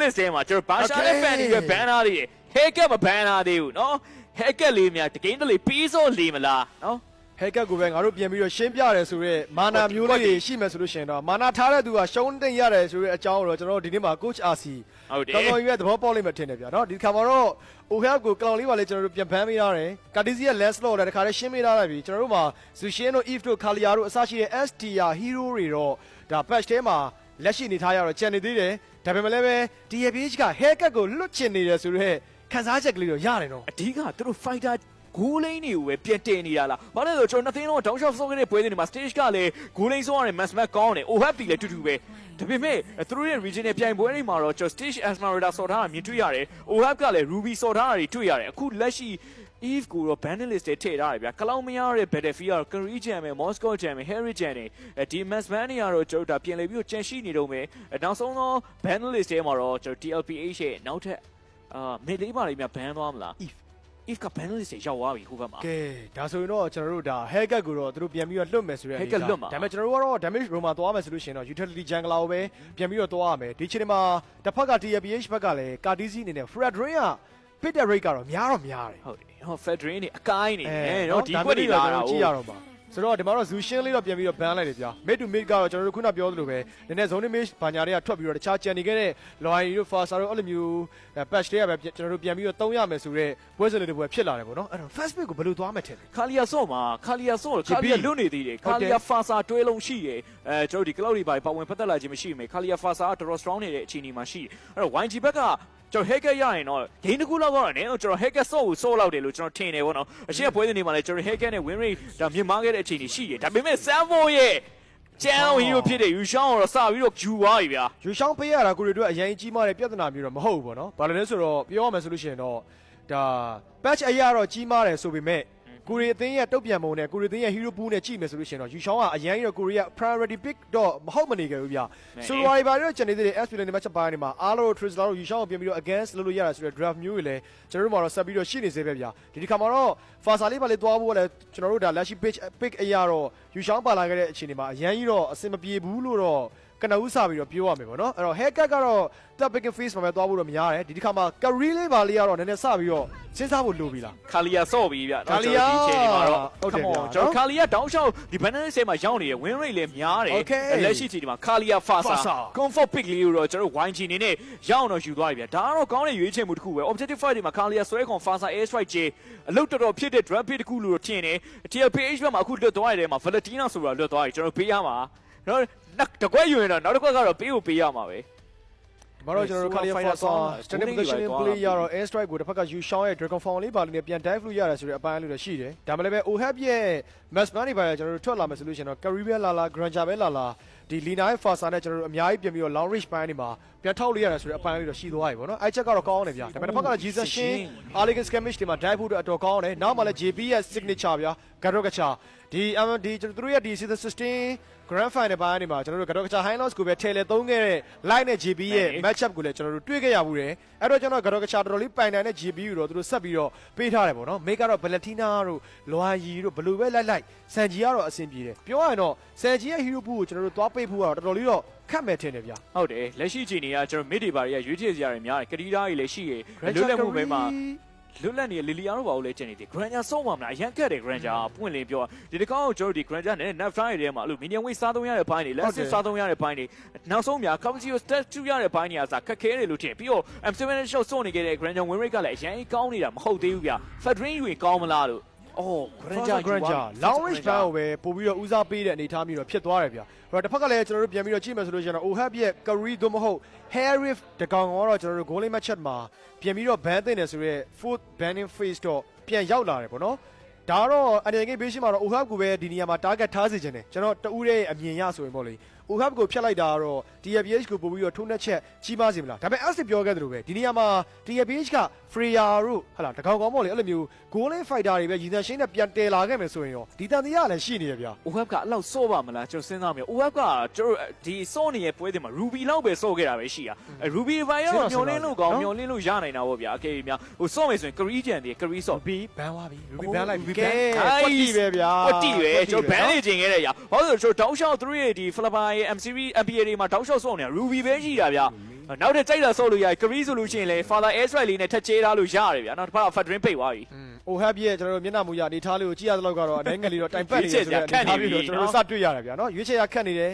list ထဲမှာကျွန်တော်ဘာရှာတဲ့ fan တွေပဲ ban ထားသေးတယ် haircut မ ban ထားသေးဘူးနော် haircut လေးများတကင်းတလေးပြီးစောလီမလားနော် haircut ကိုပဲငါတို့ပြန်ပြီးတော့ရှင်းပြရတယ်ဆိုတော့မာနာမျိုးလေးတွေရှိမယ်ဆိုလို့ရှိရင်တော့မာနာထားတဲ့သူကရှုံးတင်ရတယ်ဆိုတဲ့အကြောင်းကိုတော့ကျွန်တော်တို့ဒီနေ့မှာ coach RC ဟုတ်တယ် တော်တော်ကြီးရဲ့သဘောပေါက်လိမ့်မယ်ထင်တယ်ဗျာနော်ဒီခါမှာတော့ OHAP ကိုကလောင်လေးပါလေကျွန်တော်တို့ပြန်ဖမ်းပေးရတယ်ကာတီစီရဲ့ last law လည်းတခါတည်းရှင်းပေးထားလိုက်ပြီကျွန်တော်တို့မှာ Zushin တို့ Eve တို့ Kalia တို့အစရှိတဲ့ STR hero တွေတော့ဒါ patch ထဲမှာလက်ရှိနေထားရတော့ကြံနေသေးတယ်ဒါပေမဲ့လည်းပဲ DPH က haircut ကိုလွတ်ချင်နေတယ်ဆိုတော့ခံစားချက်ကလေးတော့ရတယ်နော် အဓိကသူတို့ fighter ဂိုးလိန်းတွေကိုပဲပြန်တင်နေတာလားဘာလဲဆိုတော့ကျွန်တော်နှစ်သိန်းလုံးတောင်းလျှောက်ဆုံးခဲ့တဲ့ပွဲစဉ်တွေမှာ stage ကလည်းဂိုးလိန်းဆုံးရတယ် mass match ကောင်းတယ် OHAP လည်းတူတူပဲဒါပေမဲ့သူတို့ရဲ့ region နဲ့ပြိုင်ပွဲတွေမှာတော့ကျွန်တော် stage Esmeralda ဆော်ထားတာမြင်တွေ့ရတယ် OHAP ကလည်း Ruby ဆော်ထားတာတွေတွေ့ရတယ်အခုလက်ရှိ Eve ကိုတော့ ban list တွေထည့်ထားတယ်ဗျာကလောင်မရတဲ့ Battlefield ကတော့ Korea Jam နဲ့ Moscow Jam နဲ့ Harry Jam နဲ့ဒီ mass man တွေကတော့ကျွန်တော်ဒါပြန်လည်ပြီးတော့ကြန့်ရှိနေတော့မယ်နောက်ဆုံးတော့ ban list ထဲမှာတော့ကျွန်တော် TLPH ရဲ့နောက်ထပ်မေလေးပါလေးများ ban သွားမလား Eve က ban list တွေရောက်သွားပြီဟိုဘက်မှာကဲဒါဆိုရင်တော့ကျွန်တော်တို့ဒါ haircut ကိုတော့သူတို့ပြန်ပြီးတော့လွတ်မယ်ဆိုတဲ့အနေနဲ့ဒါပေမဲ့ကျွန်တော်တို့ကတော့ damage room မှာသွားမယ်ဆိုလို့ရှိရင်တော့ utility jungler ကိုပဲပြန်ပြီးတော့သွားရမယ်ဒီချိန်မှာတစ်ဖက်က TPH ဘက်ကလည်း Cartesi အနေနဲ့ Fredrin က pit rate ကတော့များတော့များတယ်ဟုတ်တယ်ဟော Fedrin နေအကိုင်းနေနော်ဒီကွက်တွေလာတာကြည့်ရတော့ပါဆိုတော့ဒီမှာတော့ Zushin လေးတော့ပြန်ပြီးတော့ ban လိုက်တယ်ဗျာ mid to mid ကတော့ကျွန်တော်တို့ခုနပြောသလိုပဲနည်းနည်း zone image ဘာညာတွေကထွက်ပြီးတော့တခြားကြံနေခဲ့တဲ့ Loyal တို့ Fasa တို့အဲ့လိုမျိုး patch တွေကပဲကျွန်တော်တို့ပြန်ပြီးတော့သုံးရမယ်ဆိုတော့ပွဲစဉ်လေးတွေဖြစ်လာတယ်ပေါ့နော်အဲ့တော့ first pick ကိုဘယ်လိုသွားမှထင်လဲ ခါလီယာဆော့မှာခါလီယာလွတ်နေသေးတယ်ခါလီယာ Fasa တွဲလုံးရှိတယ်ကျွန်တော်ဒီ cloud တွေပါဝင်ပတ်သက်လာခြင်းမရှိဘူးခါလီယာ Fasa ကတော်တော် strong နေတဲ့အခြေအနေမှာရှိတယ်အဲ့တော့ YG ဘက်ကကျွန်တော် hacker ရရင်တော့ game တစ်ခုလောက်ကတော့နည်းတော့ကျွန်တော် hacker ဆော့ကိုဆော့လောက်တယ်လို့ကျွန်တော်ထင်တယ်ပေါ့နော်အရှင်းပွဲစဉ်တွေမှာလည်းကျွန်တော် hacker နဲ့ win rate ဒါမြင့်မားခဲ့တဲ့အခြေအနေရှိတယ်ဒါပေမဲ့ Salvo ရဲ့ကျန်းဟီရိုဖြစ်တဲ့ယူရှောင်းတော့စပြီးတော့ယူသွားပြီဗျာယူရှောင်းပေးရတာကိုတွေတို့အရင်ကြီးမားတဲ့ပြဿနာမျိုးတော့မဟုတ်ဘူးပေါ့နော်ဘာလို့လဲဆိုတော့ပြောရမယ်ဆိုလို့ရှိရင်တော့ဒါ patch အရာတော့ကြီးမားတယ်ဆိုပေမဲ့ကိုရီအသင်းရဲ့တုတ်ပြန်ပုံနဲ့ကိုရီအသင်းရဲ့ hero pool နဲ့ကြည့်မယ်ဆိုလို့ရှိရင်တော့ယူရှောင်းကအရင်ရောကိုရီက priority pick တော့မဟုတ်မနေကြဘူးဗျဆိုတော့ဘာလို့ကျန်နေတဲ့ SP နဲ့ match ပိုင်းတွေမှာအားလုံး Trisla တို့ယူရှောင်းကိုပြင်ပြီးတော့ against လုပ်လို့ရတာဆိုတော့ draft မျိုးတွေလည်းကျွန်တော်တို့မှာတော့ဆက်ပြီးတော့ရှိနေသေးပဲဗျဒီတစ်ခါမှာတော့ Fasa လေးပါလေးသွားဖို့လည်းကျွန်တော်တို့ဒါ Lashi pick အရာတော့ယူရှောင်းပါလာခဲ့တဲ့အခြေအနေမှာအရင်ကြီးတော့အဆင်မပြေဘူးလို့တော့ကနဦးစားပြီးတော့ပြောရမယ်ပေါ့နော်အဲ့တော့ haircut ကတော့ top picking face မှာပဲသွားဖို့တော့များတယ်ဒီတစ်ခါမှာ career လေးပါလေးကတော့နည်းနည်းစပြီးတော့စဉ်းစားဖို့လိုပြီလားခါလီယာဆော့ပြီဗျာခါလီယာဒီချိန်မှာတော့ဟုတ်တယ်ဗျာကျွန်တော်ခါလီယာတောင်းလျှောက်ဒီ banana ဆဲမှာရောက်နေတယ် win rate လည်းများတယ်လက်ရှိချိန်ဒီမှာခါလီယာ Fasa comfort pick လေးကိုတော့ကျွန်တော် YG နေနဲ့ရောက်တော့ယူသွားပြီဗျာဒါကတော့ကောင်းတဲ့ရွေးချယ်မှုတစ်ခုပဲ objective fight ဒီမှာခါလီယာဆွဲခွန် Fasa air strike ကြီးအလုပ်တော်တော်ဖြစ်တဲ့ draft pick တစ်ခုလို့တော့ထင်တယ် TLPH ဘက်မှာအခုလွတ်သွားရတယ်မှာ Valentina ဆိုတာလွတ်သွားပြီကျွန်တော်ပေးရမှာနော်တကွက်ယူရင်တော့နောက်တစ်ခွက်ကတော့ပေးရမှာပဲမတော်ကျွန်တော်တို့ Kalia Fasa standing positioning play ရတော့ air strike ကိုတစ်ဖက်က you shot ရဲ့ Dragon Fall လေးပါလေးနဲ့ပြန် dive လို့ရတယ်ဆိုတဲ့အပိုင်းလေးတော့ရှိတယ်ဒါမှလည်းပဲ OHAP ရဲ့ match man တွေပါကျွန်တော်တို့ထွက်လာမယ်ဆိုလို့ရှိရင်တော့ Caribbean လာ Granger ပဲလာ ဒီ Lina ရဲ့ Fasa နဲ့ကျွန်တော်တို့အများကြီးပြန်ပြီးတော့ long reach ပိုင်းတွေမှာပြန်ထောက်လို့ရတယ်ဆိုတဲ့အပိုင်းလေးတော့ရှိသွားပြီပေါ့နော်အဲ့ချက်ကတော့ကောင်းတယ်ဗျာဒါပေမဲ့တစ်ဖက်က Jesus Shin Elegant Skirmish တွေမှာ dive ဖို့တော့အတော်ကောင်းတယ်နောက်မှလည်း JB ရဲ့ signature ဗျာ Garogacha ဒီကျွန်တော်တို့ရဲ့ဒီ season 16 grand final ပိုင်းတွေမှာကျွန်တော်တို့ Garogacha Highlands ကိုပဲထဲလေသုံးခဲ့တဲ့ line နဲ့ JB ရဲ့ match up ကိုလည်းကျွန်တော်တို့တွေ့ခဲ့ရဘူးတယ်အဲ့တော့ကျွန်တော် Garogacha တော်တော်လေးပိုင်နိုင်တဲ့ JB ကိုတော့သူတို့ဆက်ပြီးတော့ပေးထားတယ်ပေါ့နော် make ကတော့ Valentina တို့ Loyi တို့ဘယ်လိုပဲလိုက်စန်ဂျီကတော့အဆင်ပြေတယ်ပြောရရင်တော့စန်ဂျီရဲ့ hero pool ကိုကျွန်တော်တို့သွားပေးဖို့ကတော့တော်တော်လေးတော့ခက်မဲ့ထင်တယ်ဗျာဟုတ်တယ်လက်ရှိချိန်တွေကကျွန်တော် mid တွေပါတွေကရွေးချယ်စရာတွေများတယ်ကတီတာကြီးလည်းရှိရလွတ်လပ်မှုပဲမှာလွတ်လပ်နေလီလီယာတို့ဘာလို့လဲကျင်နေတယ် Granger ဆုံးမှာမလားအရင်ကက်တယ် Granger ပွင့်လင်းပြောဒီတစ်ခါကိုကျွန်တော်ဒီ Granger နဲ့ Nap Fire တွေထဲမှာအဲ့လို medium weight စားသုံးရတဲ့ဘိုင်းတွေ last စားသုံးရတဲ့ဘိုင်းတွေနောက်ဆုံးများ Capacity stat 2ရတဲ့ဘိုင်းတွေကစားခက်ခဲတယ်လို့ထင်ပြီးတော့ M7 shot စွန့်နေခဲ့တဲ့ Granger win rate ကလည်းအရင်ကောင်းနေတာမဟုတ်သေးဘူးဗျာ Fedrin ယူရင်ကောင်းမလားလို့အော် Granger long range ban ကိုပဲပို့ပြီးတော့ဦးစားပေးတဲ့အနေအထားမျိုးတော့ဖြစ်သွားတယ်ဗျာအဲ့တော့တစ်ဖက်ကလည်းကျွန်တော်တို့ပြန်ပြီးတော့ကြည့်မယ်ဆိုလို့ရှိရင်တော့ OHAP ရဲ့ career သို့မဟုတ် Harif တကောင်ကတော့ကျွန်တော်တို့ goalie match မှာပြန်ပြီးတော့ ban တင်တယ်ဆိုတော့ fourth banning phase တော့ပြန်ရောက်လာတယ်ပေါ့နော်ဒါတော့အနေငယ်ဘေးရှိမှာတော့ OHAP ကိုပဲဒီနေရာမှာ target ထားစီခြင်းတယ်ကျွန်တော်တူးရဲ့အမြင်ရဆိုရင်ပေါ့လေ OHAP ကိုဖြတ်လိုက်တာကတော့ TPH ကိုပို့ပြီးတော့ထိုးနှက်ချက်ကြီးမားစေမလားဒါပေမဲ့ S ပြောခဲ့သလိုပဲဒီနေရာမှာ TPH က Freya တို့ဟာလာတကောင်ကောင်းပေါ့လေအဲ့လိုမျိုး goalie fighter တွေပဲရည်စံရှင်းနဲ့ပြန်တည်လာခဲ့မယ်ဆိုရင်ရောဒီတန်တရားလည်းရှိနေရဗျာ OHAP ကအဲ့လောက်စော့ပါမလားကျွန်တော်စဉ်းစားမိ OHAP ကကျွန်တော်ဒီစော့နေတဲ့ပွဲတွေမှာ Ruby လောက်ပဲစော့ခဲ့တာပဲရှိတာ Ruby ဘိုင်ရောမျောလင်းလို့ကောင်းမျောလင်းလို့ရနိုင်တာပေါ့ဗျာအကေများဟိုစော့မယ်ဆိုရင် Korea ကျန်တယ် Korea စော့ Ruby ban သွားပြီ Ruby ban လိုက်ပြီကဲ ကွက်တီပဲ ဗျာ ကွက်တီပဲကျွန်တော် ban နေခြင်းခဲ့တဲ့ရာဘာလို့ဆိုတော့တောက်လျှောက်သူတို့ရဲ့ဒီ Philippine MCV MPA တွေမှာတောက်လျှောက်စော့နေတာ Ruby ပဲရှိတာဗျာ နောက်ထပ်ကြိုက်တာဆော့လို့ရတယ်ကရီးဆိုလို့ရှိရင်လေ Father Airstrike လေးနဲ့ထက်ချေးထားလို့ရတယ်ဗျာနောက်တစ်ခါ Fat Dream ပိတ်သွားပြီ အိုဟပ်ရဲ့ကျွန်တော်တို့မျက်နှာမူရအနေထားလေးကိုကြည့်ရတဲ့လောက်ကတော့အနေငယ်လေးတော့တိုင်ပတ်နေတယ်ဆိုတော့အနေထားပြီးတော့ကျွန်တော်တို့စတွေ့ရတယ်ဗျာနော်ရွေးချယ်ရခက်နေတယ်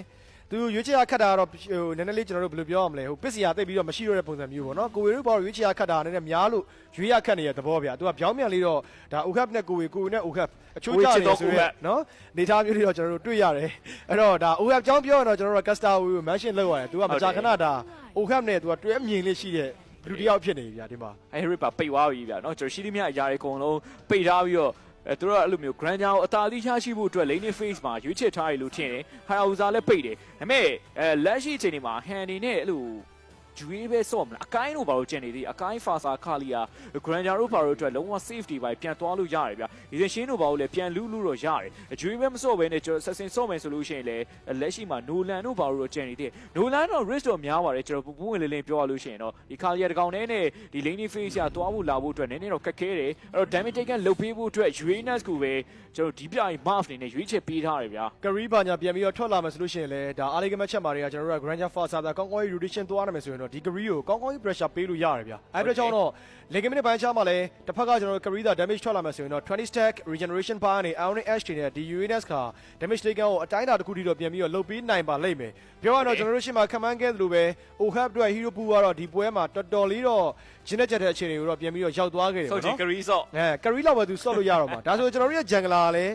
သူရွေးချယ်ရခက်တာကတော့ဟိုနည်းနည်းလေးကျွန်တော်တို့ဘယ်လိုပြောရမလဲဟိုပစ္စည်းရသိပြီးတော့မရှိတော့တဲ့ပုံစံမျိုးပေါ့နော်ကိုဝေတို့ဘောရွေးချယ်ရခက်တာနည်းနည်းများလို့ရွေးရခက်နေတဲ့သဘောဗျာသူကပြောင်းပြန်လေးတော့ဒါအိုဟပ်နဲ့ကိုဝေနဲ့အိုဟပ်အချိုးကျတယ်ဆိုတော့နော်နေသားမျိုးတွေတော့ကျွန်တော်တို့တွေ့ရတယ်အဲ့တော့ဒါအိုဟပ်ကြောင်းပြောရင်တော့ကျွန်တော်တို့ကစတာဝေကို mention လုပ်ရတယ်သူကမကြာခဏဒါအိုဟပ်နဲ့သူကတွဲမြင်လေးရှိတဲ့လူတယောက်ဖြစ်နေပြီဗျာဒီမှာ အဲ့ Rip ပိတ်သွားပြီဗျာနော်ကျွန်တော်ရှိသမျှအရာတွေအကုန်လုံးပိတ်ထားပြီးတော့သူတို့ကအဲ့လိုမျိုး Grand ကိုအသာလိရှိဖို့အတွက် lane face မှာရွေးချယ်ထားရလို့ထင်တယ်ဟာရာဥစားလည်းပိတ်တယ်ဒါပေမဲ့လက်ရှိအချိန်ဒီမှာ Handy နဲ့အဲ့လိုကျွေးပဲစော့မလားအကိုင်းတို့ဘာလို့ကျန်နေသေးအကိုင်းဖာစာခါလီယာ Grand တို့ဘာလို့အတွက်လုံးဝ safety ပဲပြန်သွားလို့ရတယ်ဗျာဒီစင်ရှင်းတို့ဘာလို့လဲပြန်လူတော့ရတယ်ကျွေးပဲမစော့ပဲနဲ့ကျွန်တော်ဆက်စင်စော့မယ်ဆိုလို့ရှိရင်လည်းလက်ရှိမှာ Nolan တို့ဘာလို့ကျန်နေသေး Nolan တော့ risk တော့များပါတယ်ကျွန်တော်ပုံဝင်လေးပြောရလို့ရှိရင်တော့ဒီခါလီယာတကောင်နဲ့ဒီ lane face ကသွားဖို့လာဖို့အတွက်နည်းနည်းတော့ခက်ခဲတယ်အဲ့တော့ damage taken လုတ်ပေးဖို့အတွက် Uranus ကိုပဲကျွန်တော်ဒီပြိုင် Marv နေနဲ့ရွေးချယ်ပေးထားတယ်ဗျာ Curry ဘာညာပြန်ပြီးတော့ထွက်လာမယ်ဆိုလို့ရှိရင်လည်းဒါအားလေးကမချက်မာတွေကကျွန်တော်တို့က Granger Force သာကောင်းကောင်း rotation သွားနိုင်မယ်ဆိုရင်တော့ဒီ Curry ကိုကောင်းကောင်း pressure ပေးလို့ရတယ်ဗျာအဲ့အတွက်ကြောင့်တော့ leg minute ပိုင်းချမှာလည်းတစ်ဖက်ကကျွန်တော်တို့ Curry သာ damage ထွက်လာမယ်ဆိုရင်တော့20 stack regeneration power နဲ့ Iron Ash တွေနဲ့ဒီ Uranus က damage taken ကိုအတိုင်းအတာတစ်ခုထိတော့ပြန်ပြီးတော့လုတ်ပေးနိုင်ပါလိမ့်မယ်ပြောရတော့ကျွန်တော်တို့ရှင်းမှာ command ခဲ့သလိုပဲ OHAP အတွက် hero pool ကတော့ဒီပွဲမှာတော်တော်လေးတော့ဂျင်းနဲ့ချက်တဲ့အခြေအနေကိုတော့ပြန်ပြီးတော့ရောက်သွားခဲ့တယ်ပေါ့နော် ဆိုချင် Curry ဆော့ Curry လောက်ပဲသူဆော့လို့ရတော့မှာဒါဆိုကျွန်တော်တို့ရဲ့ jungler လည်း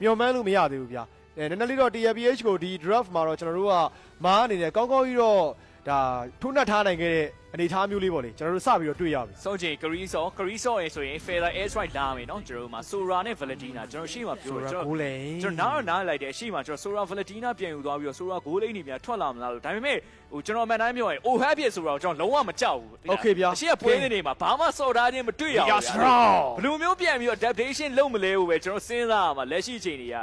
မျော်မှန်းလို့မရသေးဘူးဗျာနည်းနည်းလေးတော့ TLPH ကိုဒီ draft မှာတော့ကျွန်တော်တို့ကမားအနေနဲ့ကောင်းကောင်းကြီးတော့ဒါထိုးနှက်ထားနိုင်ခဲ့တဲ့အနေအထားမျိုးလေးပေါ့လေကျွန်တော်တို့စပြီးတော့တွေ့ရပြီ ဆိုချင် Curry ဆော့ရင်ဆိုရင် Feather Airstrike လာမယ်နော်ကျွန်တော်တို့မှာ Sora နဲ့ Valentina ကျွန်တော်ရှေ့မှာပြောကျွန်တော်နားလိုက်တယ်ရှေ့မှာကျွန်တော် Sora Valentina ပြန်ယူသွားပြီးတော့ Sora goal lane နေပြန်ထွက်လာမလားလို့ဒါပေမဲ့ဟိုကျွန်တော်မှန်တိုင်းပြောရင် OHAP ပြဆိုတော့ကျွန်တော်လုံးဝမကြောက်ဘူး Okay ဗျာ အရှိကပွဲနေမှာဘာမှစော်ထားခြင်းမတွေ့ရဘူးဗျာဘလူးမျိုးပြန်ပြီးတော့ adaptation လုပ်မလဲဘူးပဲကျွန်တော်စဉ်းစားရမှာလက်ရှိအချိန်တွေက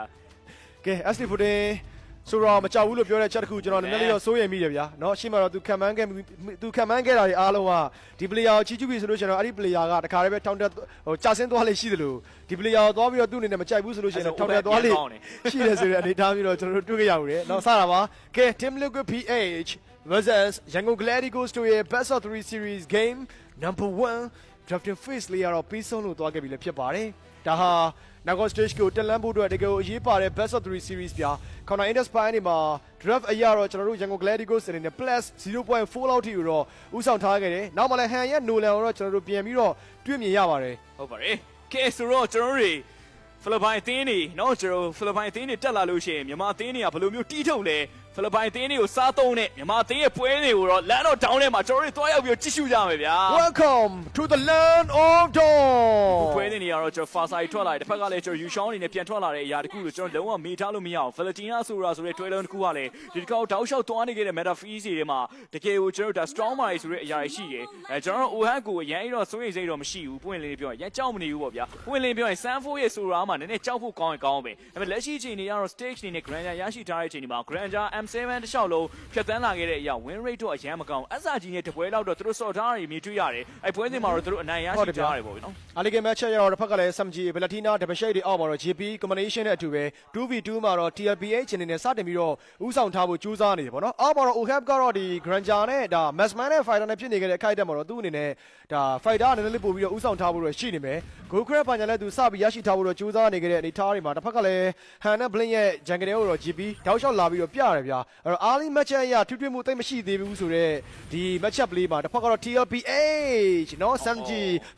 ကဲ SD Putin ဆိုတော့မကြောက်ဘူးလို့ပြောတဲ့ချက်တစ်ခုကျွန်တော်နည်းနည်းလေးတော့စိုးရိမ်မိတယ်ဗျာเนาะရှင်းမှာတော့သူခံမှန်းခဲ့တာတွေအားလုံးကဒီ player ကိုချီးကျူးပြီဆိုလို့ကျွန်တော်အဲ့ဒီ player ကတခါတည်းပဲထောင်တက်ဟိုကြာဆင်းသွားလေရှိတယ်လို့ဒီ player ကိုသွားပြီးတော့သူ့အနေနဲ့မကြိုက်ဘူးဆိုလို့ရှိရင်ထောင်တက်သွားလေရှိတယ်ဆိုတဲ့အနေထားမျိုးတော့ကျွန်တော်တို့တွေ့ကြရပါတယ်เนาะစတာပါကဲ Team Liquid PH versus Yangon Gladiators တို့ရဲ့ Best of 3 series game number 1 drafting phase လေးကတော့ပြီးဆုံးလို့သွားခဲ့ပြီလည်းဖြစ်ပါတယ်ဒါဟာNagon stage ကိုတက်လန်းဖို့အတွက်တကယ်ကိုအရေးပါတဲ့ Best of 3 series ပြ Counter Index ပိုင်းတွေမှာ draft အရာတော့ကျွန်တော်တို့ Yangon Gladiators အနေနဲ့ plus 0.4 လောက်ထိကိုတော့ဥဆောင်ထားခဲ့တယ်နောက်မှလည်း Han ရဲ့ Nolan ကိုတော့ကျွန်တော်တို့ပြန်ပြီးတော့တွေ့မြင်ရပါတယ် ဟုတ်ပါတယ်ကဲဆိုတော့ကျွန်တော်တို့ဖိလစ်ပိုင်အသင်းတွေနော်ကျွန်တော်ဖိလစ်ပိုင်အသင်းတွေတက်လာလို့ရှိရင်မြန်မာအသင်းတွေကဘယ်လိုမျိုးတီးထုတ်လဲဖိလစ်ပိုင်အသင်းတွေကိုစားသုံးတဲ့မြန်မာအသင်းရဲ့ပွဲတွေကိုတော့လမ်းတော့ down ထဲမှာကျွန်တော်တို့တွားရောက်ပြီးကြည့်ရှုကြမယ်ဗျာ Welcome to the land of dawn ပွဲတွေနေရတော့ကျွန်တော် far side ထွက်လာတယ်တစ်ဖက်ကလည်းကျွန်တော် Yushao အနေနဲ့ပြန်ထွက်လာတဲ့အရာတခုကိုကျွန်တော်လုံးဝမေ့ထားလို့မရအောင် Valentina ဆိုတာဆိုတဲ့တွဲလုံးတစ်ခုကလည်းဒီတစ်ခါတောက်လျှောက်တွားနေခဲ့တဲ့ meta fees တွေမှာတကယ်ကိုကျွန်တော်တို့ဒါ strong မာတွေဆိုတဲ့အရာတွေရှိတယ်ကျွန်တော်တို့ OHAP ကိုအရင်တော့စိုးရိမ်စိတ်တော့မရှိဘူးပွင့်လင်းလေးပြောရင်ရန်ကြောက်မနေဘူးပေါ့ဗျာပွင့်လင်းပြောရင် Sanfo ရဲ့ Sora မှာနည်းနည်းကြောက်ဖို့ကောင်းရင်ကောင်းပဲဒါပေမဲ့လက်ရှိအချိန်တွေကတော့ stage နေနဲ့ Granger ရရှိထားတဲ့အချိန်တွေမှာ Granger M7 တစ်လျှောက်လုံးဖြတ်သန်းလာခဲ့တဲ့အရာ win rate တော့အရင်မကောင်းအစကြီးနဲ့တပွဲလောက်တော့သူတို့စော်ထားတွေမြင်တွေ့ရတယ်အဲ့ပွဲစဉ်မှာတော့သူတို့အနိုင်ရရှိကြရတယ်ပေါ့နော် Allige match ရတော့တစ်ဖက်ကလည်း SMG Valentina double shade တွေအောက်မှာတော့ JP combination နဲ့အတူပဲ 2v2 မှာတော့ TLPH အနေနဲ့စတင်ပြီးတော့ဥဆောင်ထားဖို့ကြိုးစားနေတယ်ပေါ့နော်အောက်မှာတော့ OHAP ကတော့ဒီ Granger နဲ့ဒါ Massman နဲ့ Fighter နဲ့ဖြစ်နေခဲ့တဲ့အခိုက်အတန့်မှာတော့သူ့အနေနဲ့ဒါ Fighter အနေနဲ့လေးပို့ပြီးတော့ဥဆောင်ထားဖို့တော့ရှိနေမယ် Gokrat ဘာညာလည်းသူစပြီးရရှိထားဖို့တော့ကြိုးစားနေခဲ့တဲ့အနေထားတွေမှာတစ်ဖက်ကလည်း Han နဲ့ Blink ရဲ့ jungle တွေကိုတော့ JP တောက်လျှောက်လာပြီးတော့ပြရတယ်ဗျာအဲ့တော့ early match ရထွေထွေမှုသိမ့်မရှိသေးဘူးဆိုတော့ဒီ match up လေးမှာတစ်ဖက်ကတော့ TLPH နော် SMG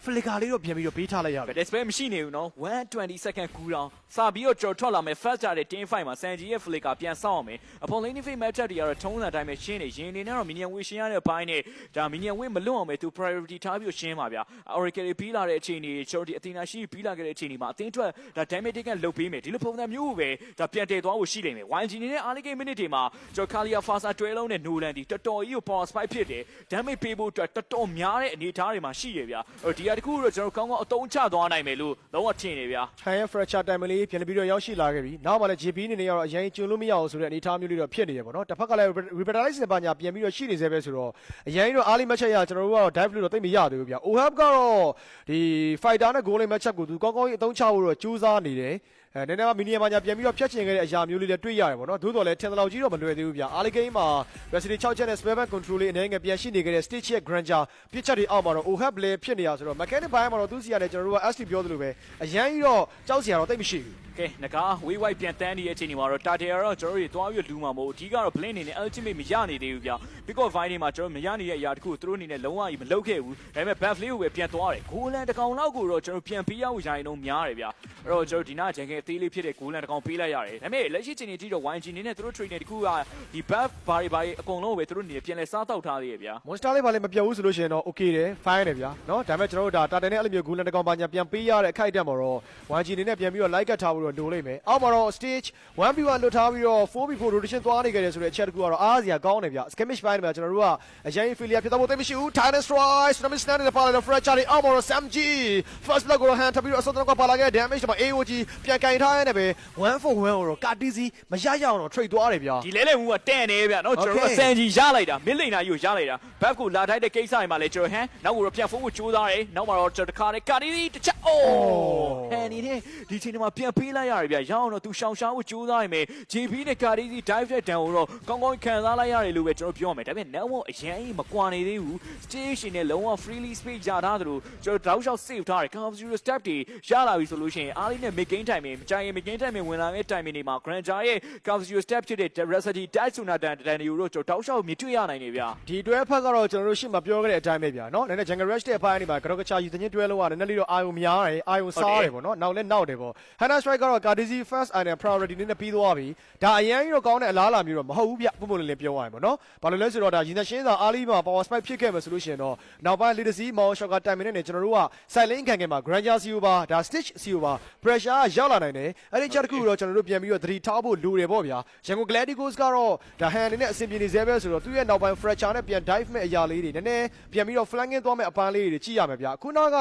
flicker လေးတော့ပြန်ပြီးတော့ပေးထားလိုက်ရတယ် display မရှိနေဘူးနော်120 second cooldown စပြီးတော့ကြော်ထွက်လာမယ် first ကြတဲ့ team fight မှာ Sanji ရဲ့ flicker ပြန်ဆောက်အောင်မယ်အပေါ် lane phase match တွေကတော့ထုံးစံတိုင်းပဲရှင်းနေရင်နေနဲ့တော့ minion win ရှင်းရတဲ့ဘိုင်းနဲ့ဒါ minion win မလွတ်အောင်ပဲသူ priority ထားပြီးရှင်းပါဗျာ Oracle တွေပြီးလာတဲ့အချိန်တွေကျွန်တော်ဒီအသီနာရှိပြီးလာခဲ့တဲ့အချိန်တွေမှာအသင်းထွက်ဒါ damage taken လုတ်ပေးမယ်ဒီလိုပုံစံမျိုးပဲဒါပြန်တည်သွားဖို့ရှိနေမယ် YG နေနဲ့ early game minute တွေမှာကျွန်တော် Kalia Fasa တွဲလုံးနဲ့ Nolan ဒီတော်တော်ကြီးကို power spike ဖြစ်တယ် damage ပေးဖို့အတွက်တော်တော်များတဲ့အနေအထားတွေမှာရှိရဗျာဒီဟာတခုတော့ကျွန်တော်ကောင်းကောင်းအသုံးချသွားနိုင်မယ်လို့လုံးဝထင်နေဗျာ Han ရဲ့ fracture time လေးပြန်ပြီးတော့ရောက်ရှိလာခဲ့ပြီနောက်မှလည်း JP အနေနဲ့ကတော့အရင်ကျွန်းလို့မရအောင်ဆိုတဲ့အနေအထားမျိုးလေးတော့ဖြစ်နေရပေါ့နော်တစ်ဖက်ကလည်း revitalize နဲ့ပါညာပြန်ပြီးတော့ရှိနေသေးပဲဆိုတော့အရင်တော့ early match ရကျွန်တော်တို့ကတော့ dive လို့တော့သိမရသေးဘူးဗျာ OHAP ကတော့ဒီ fighter နဲ့ goal line match ကိုသူကောင်းကောင်းကြီးအသုံးချဖို့တော့ကြိုးစားနေတယ် နည်းနည်းမီနီယမ်မှာညာပြန်ပြီးတော့ဖြတ်ချင်ခဲ့တဲ့အရာမျိုးလေးလည်းတွေ့ရတယ်ပေါ့နော်သို့တော်လည်းထင်တယ်လို့ကြီးတော့မလွယ်သေးဘူးဗျာအားလီဂိမ်းမှာ Resident 6ချက်နဲ့ Spellback Control လေးအနေငယ်ပြန်ရှိနေခဲ့တဲ့ Stage ရဲ့ Granger ပြစ်ချက်တွေအောက်မှာတော့ OHAP လည်းဖြစ်နေရဆိုတော့ Mechanic ဘိုင်းမှာတော့သူစီရတယ်ကျွန်တော်တို့က SD ပြောသလိုပဲအရန်ကြီးတော့ကြောက်စရာတော့တိတ်မရှိဘူးကဲငကားဝေးဝိုက်ပြန်တန်းနေတဲ့အချိန်ဒီမှာတော့တာတေယာတော့ကျွန်တော်တို့တွားပြီးလူမှာမဟုတ်အဓိကတော့ blend အနေနဲ့ ultimate မရနေသေးဘူးဗျာ because vine တွေမှာကျွန်တော်မရနေတဲ့အရာတခုသူတို့အနေနဲ့လုံးဝကြီးမလုပ်ခဲ့ဘူးဒါပေမဲ့ buff လေးကိုပဲပြန်သွားတယ် golden တစ်ကောင်လောက်ကိုတော့ကျွန်တော်ပြန်ပေးရဖို့ရိုင်းလုံးများတယ်ဗျာအဲ့တော့ကျွန်တော်ဒီနာဂျန်ကအသေးလေးဖြစ်တဲ့ golden တစ်ကောင်ပေးလိုက်ရတယ်ဒါပေမဲ့လက်ရှိချိန်ကြီးထိတော့ YG နေနဲ့သူတို့ trainer တခုကဒီ buff ဘာတွေအကုန်လုံးကိုပဲသူတို့အနေနဲ့ပြန်လဲစားတောက်ထားသေးရဲ့ဗျာ monster လေးပါလေမပြတ်ဘူးဆိုလို့ရှိရင်တော့ okay တယ် fine တယ်ဗျာနော်ဒါပေမဲ့ကျွန်တော်တို့ဒါတာတန်နဲ့အဲ့လိုမျိုး golden တစ်ကောင်ပါညာပြန်ပေးရတဲ့အခိုက်အတန့်မှာတော့ YG နေနဲ့ပြန်ပြီးတော့ like ကတ်ထားဖို့တော့လိုလိမ့်မယ်အောက်မှာတော့ stage 1v1 လွတ်ထားပြီးတော့ 4v4 rotation သွားနေကြတယ်ဆိုတဲ့အချက်တခုကတော့အားစရာကောင်းတယ်ဗျ skirmish ပိုင်းမှာကျွန်တော်တို့ကအရင် failure ဖြစ်တော့သိမရှိဘူး Titan Strike tsunami snap နဲ့ပါလာတဲ့ fracture တွေအောက်မှာတော့ SMG first blood ကို hand ထပ်ပြီးတော့အစောတော့ပါလာခဲ့ damage တွေမှာ AOG ပြန်ကင်ထားရတဲ့ပဲ141ကိုတော့ Cartesi မရရအောင်တော့ trade သွားတယ်ဗျာဒီလဲလဲမှုကတန့်နေဗျာနော်ကျွန်တော်တို့စံကြီးရလိုက်တာ mid lane ကြီးကိုရလိုက်တာ buff ကိုလာထိုက်တဲ့ကိစ္စတွေမှာလဲကျွန်တော်ဟန်နောက်ကိုတော့ပြန်ဖုန်းကိုကြိုးစားတယ်နောက်မှာတော့ကျွန်တော်တခါနဲ့ Cartesi တစ်ချက်အိုးဟန်နေတဲ့ဒီချိန်မှာပြန်ပေးလိုက်ရတယ်ဗျာရအောင်တော့သူရှောင်ရှားဖို့ကြိုးစားရမယ် JP နဲ့ Cartesi dive တဲ့တန်ကိုတော့ကောင်းကောင်းခံစားလိုက်ရတယ်လို့ပဲကျွန်တော်ပြောရမယ်ဒါပေမဲ့ now အရင်မကွာနေသေးဘူး station နဲ့လုံးဝ freely space ရထားသလိုကျွန်တော်တောက်လျှောက် save ထားတယ် cover zero step တွေရလာပြီဆိုလို့ရှိရင်အားလေးနဲ့ mid game time မကြိုင်ရင် mid game time ဝင်လာတဲ့ time တွေမှာ Granger ရဲ့ cover zero step ဖြစ်တဲ့ Recipe Datsuna တန်တွေကိုတော့ကျွန်တော်တောက်လျှောက်မြင်တွေ့ရနိုင်နေဗျာဒီတွဲဖက်ကတော့ကျွန်တော်တို့ရှေ့မှာပြောခဲ့တဲ့အတိုင်းပဲဗျာနော်နည်းနည်း Jungle Rush တဲ့အပိုင်းတွေမှာကတော့ကချာယူတင်ချင်းတွဲလို့ရတယ်နည်းနည်းလေးတော့အာယုံများတယ်အာယုံစားတယ်ပေါ့နော်နောက်လဲနောက်တယ်ပေါ့ Hana Strike ကတော့ Cartesi first item priority နဲ့ပြီးသွားပြီဒါအရင်ကြီးတော့ကောင်းတဲ့အလားအလာမျိုးတော့မဟုတ်ဘူးဗျပုံပုံလေးလေးပြောရရင်ပေါ့နော်ဘာလို့လဲဆိုတော့ဒါရင်သရှင်းစာအားလေးမှာ power spike ဖြစ်ခဲ့မှာဆိုလို့ရှိရင်တော့နောက်ပိုင်း legacy မောင် shot ကတိုင်မင်းနဲ့ကျွန်တော်တို့က silent ခံခဲ့မှာ Granger CO ပါဒါ stitch CO ပါ pressure ရောက်လာနိုင်တယ်အဲ့ဒီချက်တစ်ခုတော့ကျွန်တော်တို့ပြန်ပြီးတော့သတိထားဖို့လိုတယ်ပေါ့ဗျာ Jango Gladiators ကတော့ဒါ hand နဲ့အဆင်ပြေနေသေးပဲဆိုတော့သူ့ရဲ့နောက်ပိုင်း fracture နဲ့ပြန် dive မဲ့အရာလေးတွေနည်းနည်းပြန်ပြီးတော့ flanking သွားမဲ့အပန်းလေးတွေကြည့်ရမယ်ဗျာခုနက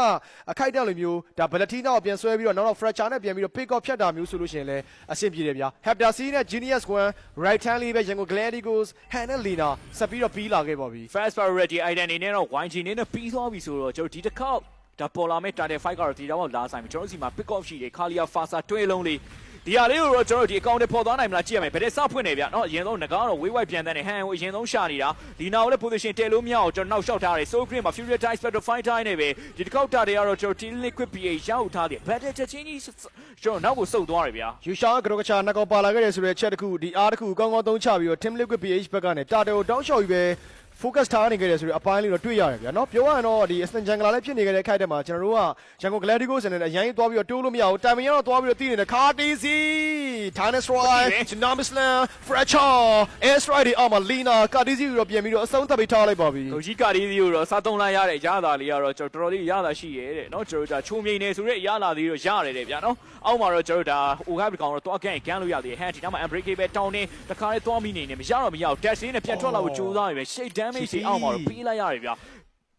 အခိုက်အတန့်လိုမျိုးဒါ Balatina ကိုပြန်ဆွဲပြီးတော့နောက်တော့ fracture နဲ့ပြန်ပြီးတော့ pick off ဖြတ်တာမျိုးဆိုလို့ရှိရင်လည်းအဆင်ပြေတယ်ဗျာ Hepta C နဲ့ Genius 1 right hand လေးပဲ Jango Gladiators hand နဲ့ Lina ဆက်ပြီးတော့ပြီးလာခဲ့ပါပြီ fast priority item အနေနဲ့တော့ YG နဲ့ပြီးသွားပြီဆိုတော့ကျွန်တော်ဒီတစ်ခေါက်ဒါပေါ်လာမဲ့ target fight ကတော့ဒီတော့လာဆိုင်ပြီကျွန်တော်စီမှာ pick off ရှိတယ် Kalia Fasa တွဲလုံးလေးဒီဟာလေးကိုတော့ကျွန်တော်ဒီအကောင့်တွေပေါ်သွားနိုင်မလားကြည့်ရမယ်ဘယ်တဲ့စဖွင့်နေဗျာเนาะအရင်ဆုံးငကားတော့ဝေးဝိုက်ပြန်တဲ့ဟန်ကိုအရင်ဆုံးရှာနေတာဒီနာကိုလည်း position တဲလို့မရအောင်ကျွန်တော်နောက်လျှောက်ထားတယ် so green မှာ Fury Dice Battle Fighter နဲ့ပဲဒီတစ်ခေါက်တာတွေကတော့ကျွန်တော် Team Liquid PH ရောက်ထားတယ် battle ချက်ချင်းကြီးကျွန်တော်နောက်ကိုစုပ်သွားတယ်ဗျာ ယူရှာကတော့ကချာနှစ်ကောင်ပါလာခဲ့တယ်ဆိုတဲ့ချက်တစ်ခုဒီအားတစ်ခုကောင်းကောင်းသုံးချပြီးတော့ Team Liquid PH ဘက်ကနေတာတယ်ကိုတောင်းလျှောက်ပြီးပဲ focus ထားနေကြတယ်ဆိုတော့အပိုင်းလေးတော့တွေ့ရတယ်ဗျာเนาะပြောရရင်တော့ဒီ Aston Jungle လည်းဖြစ်နေကြတဲ့ခိုက်တဲ့မှာကျွန်တော်တို့က Jungle Gladiators နဲ့အရင်သွားပြီးတော့တိုးလို့မရဘူးတိုင်မင်ရတော့သွားပြီးတော့တီးနေတဲ့ Cartesi Titan Strike Tsunami Slam Fracture Air Strike တွေအောက်မှာ Lina Cartesi ကိုတော့ပြန်ပြီးတော့အဆုံးသတ်ပြီးထားလိုက်ပါပြီကိုကြီး Cartesi ကိုတော့စားသုံးလိုက်ရတဲ့ရတာလေးကတော့ကျွန်တော်တော်တော်လေးရတာရှိရဲ့တဲ့เนาะကျွန်တော်တို့ဒါချုံမြိန်နေဆိုတဲ့ရလာသေးတော့ရတယ်တဲ့ဗျာเนาะအောက်မှာတော့ကျွန်တော်တို့ဒါ OHAP ကောင်တော့သွားကန်ကန်လို့ရသေးတယ်ဟန်ဒီနောက်မှာ Unbreakable တောင်းနေတခါလေးသွားမိနေမရတော့မရအောင် dash နဲ့ပြန်ထွက်လာဖို့ကြိုးစားနေပဲ shake damage တွေအောက်မှာတော့ပေးလိုက်ရတယ်ဗျာ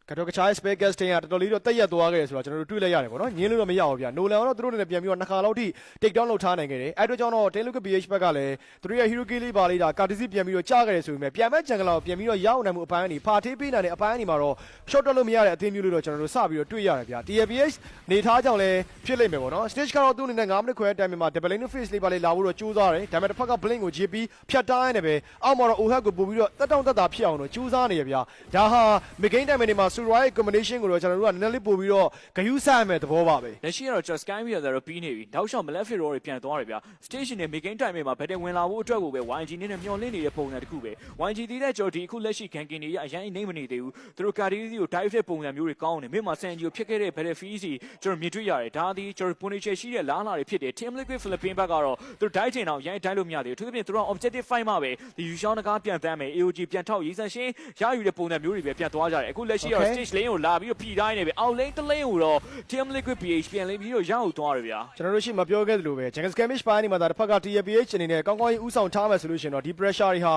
ကတော့ကချား space casting ကတော်တော်လေးတော့တက်ရက်သွားခဲ့တယ်ဆိုတော့ကျွန်တော်တို့တွေ့လိုက်ရတယ်ပေါ့နော်ညင်းလို့တော့မရဘူးဗျာနိုလန်ကတော့သူတို့နဲ့ပြန်ပြီးတော့နှစ်ခါလောက်ထိ take down လုပ်ထားနိုင်ခဲ့တယ်အဲ့တို့ကြောင့်တော့ Team Liquid PH ဘက်ကလည်းသူတို့ရဲ့ hero kill လေးပါလေးဒါ Cartesi ပြန်ပြီးတော့ကြားခဲ့တယ်ဆိုပေမဲ့ပြန်မဲ့ jungle ကိုပြန်ပြီးတော့ရောက်နိုင်မှုအပိုင်းအနေဖာထေးပေးနိုင်တဲ့အပိုင်းအနေမှာတော့ short တက်လို့မရတဲ့အသင်းမျိုးလို့တော့ကျွန်တော်တို့စပြီးတော့တွေ့ရတယ်ဗျာ TPH နေထားကြောင့်လည်းဖြစ်လိမ့်မယ်ပေါ့နော် stage ကတော့သူ့အနေနဲ့9မိနစ်ခွဲအတိုင်းမှာ double lane face လေးပါလေးလာဖို့တော့ကြိုးစားတယ်ဒါပေမဲ့တစ်ဖက်က blink ကို JP ဖြတ်တိုင်းနေပဲအောက်မှာတော့ OHAP ကိုပို့ပြီးတော့တက်တောင့်တက်တာဖြစ်အောင်တော့ကြိုးစားနေရဗျာဒါဟာ mid game time တွေမှာ Surai combinationကိုတော့ကျွန်တော်တို့ကနည်းနည်းလေးပို့ပြီးတော့ဂယုဆိုင်မဲ့သဘောပါပဲလက်ရှိကတော့ just sky ပြီးတော့ပြီးနေပြီနောက်လျှောက် Malefic တွေပြန်သွားတယ်ဗျာ station နဲ့ mid game time မှာဘယ်တဲ့ဝင်လာဖို့အတွက်ကိုပဲ YG နဲ့မျောလင့်နေတဲ့ပုံစံတစ်ခုပဲ YG တီးတဲ့ကြော်ဒီအခုလက်ရှိ ganking တွေအရင်အိမ်မနေသေးဘူးသူတို့ Cartesi ကို dive တဲ့ပုံစံမျိုးတွေကောင်းနေမြင့်မှာ Sanji ကိုဖြစ်ခဲ့တဲ့ Battlefield စီကျွန်တော်မြင်တွေ့ရတယ်ဒါသည်ကျွန်တော် potential ရှိတဲ့လားလာတွေဖြစ်တယ် Team Liquid Philippines ဘက်ကတော့သူတို့ dive ချင်အောင်ရိုင်း dive လို့မရသေးဘူးသူတို့ပြင်သူတို့ objective fight မှာပဲဒီယူရှောင်းတကားပြန်တမ်းမယ် AOG ပြန်ထောက်ရေးစံရှင်းရယူတဲ့ပုံစံမျိုးတွေပဲပြန်သွားကြတယ်အခုလက်ရှိတော့ stage lane ကိုလာပြီးတော့ဖြီးတိုင်းနေပဲအောက် lane တစ် lane ကိုတော့ Team Liquid PH ပြန်လင်းပြီးတော့ရအောင်သွားတယ်ဗျာကျွန်တော်တို့ရှိမပြောခဲ့သလိုပဲ Jungle Skirmish ပိုင်းနေမှာဒါတစ်ဖက်က TPH အနေနဲ့ကောင်းကောင်းကြီးဥဆောင်ထားမယ်ဆိုလို့ရှိရင်တော့ဒီ pressure တွေဟာ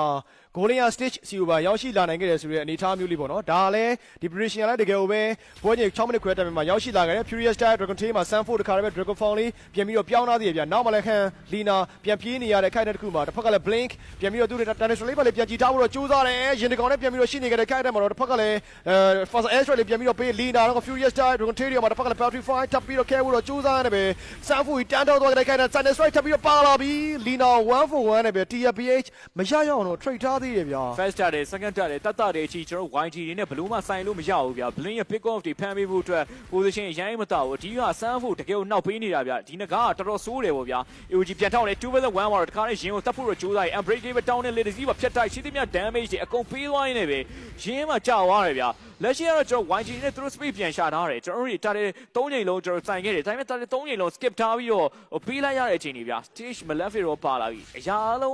Golia Stage CO ပါရောက်ရှိလာနိုင်ခဲ့တယ်ဆိုတဲ့အနေအထားမျိုးလေးပေါ့နော်ဒါလည်းဒီ prediction လည်းတကယ်ကိုပဲပွဲချိန်6မိနစ်ခွဲတိုင်မှာရောက်ရှိလာခဲ့တယ် Furious Style Dragon Tail မှာ Sanford တခါတည်းပဲ Dragon Fall လေးပြန်ပြီးတော့ပြောင်းလာသေးတယ်ဗျာနောက်မှလည်းခံ Lina ပြန်ပြေးနေရတဲ့ခိုက်တဲ့တစ်ခုမှာတစ်ဖက်ကလည်း Blink ပြန်ပြီးတော့သူ့ Dinosaur လေးပါလေးပြန်ကြည့်ထားဖို့တော့ကြိုးစားတယ်ရင်တကောင်နဲ့ပြန်ပြီးတော့ရှိနေခဲ့တဲ့ခိုက်တဲ့မှာတော့တစ်ဖက်ကလည်း Fast Air Strike လေးပြန်ပြီးတော့ပေး Lina တော့ Furious Die Dragon Tail မှာတစ်ဖက်ကလည်း Petrify ထပ်ပြီးတော့ ခဲဖို့တော့ကြိုးစားနေပဲ Sanfu တန်းတော့သွားတဲ့ခိုင်တဲ့ Sunday Strike ထပ်ပြီးတော့ပါလာပြီ Lina 1-for-1 နဲ့ပဲ TFPH မရရအောင်တော့ trade ထားသေးတယ်ဗျာ first တက်တယ် second တက်တယ်တတ်တယ်အချီကျွန်တော် YG တွေနဲ့ဘလို့မှဆိုင်လို့မရဘူးဗျာ Blink ရဲ့ pick off တွေဖမ်းပေးဖို့အတွက် position အရင်မတော့ဘူးအဓိက Sanfu တကယ်ကိုနှောက်ပေးနေတာဗျာဒီနဂါကတော်တော်ဆိုးတယ်ပေါ့ဗျာ AOG ပြန်ထောက်တယ်2-1မှာတော့တခါနဲ့ရင်ကိုတတ်ဖို့တော့ကြိုးစားရင် unbreakable down နဲ့ legacy ပါဖြတ်တိုက်ရှိသမျှ damage တွေအကုန်ပေးသွားရင်းနဲ့ပဲရင်မှာကြာသွားတယ်ဗျာလက်ရှိကတော့ကျွန်တော် YG နဲ့သူတို့ speed ပြန်ရှာထားတယ်ကျွန်တော်တို့တာတယ်3ချိန်လုံးကျွန်တော်စိုင်ခဲ့တယ်ဒါပေမဲ့တာတယ်3ချိန်လုံး skip ထားပြီးတော့ပေးလိုက်ရတဲ့အချိန်တွေဗျာ stage Malefic တော့ပါလာပြီအရာလုံး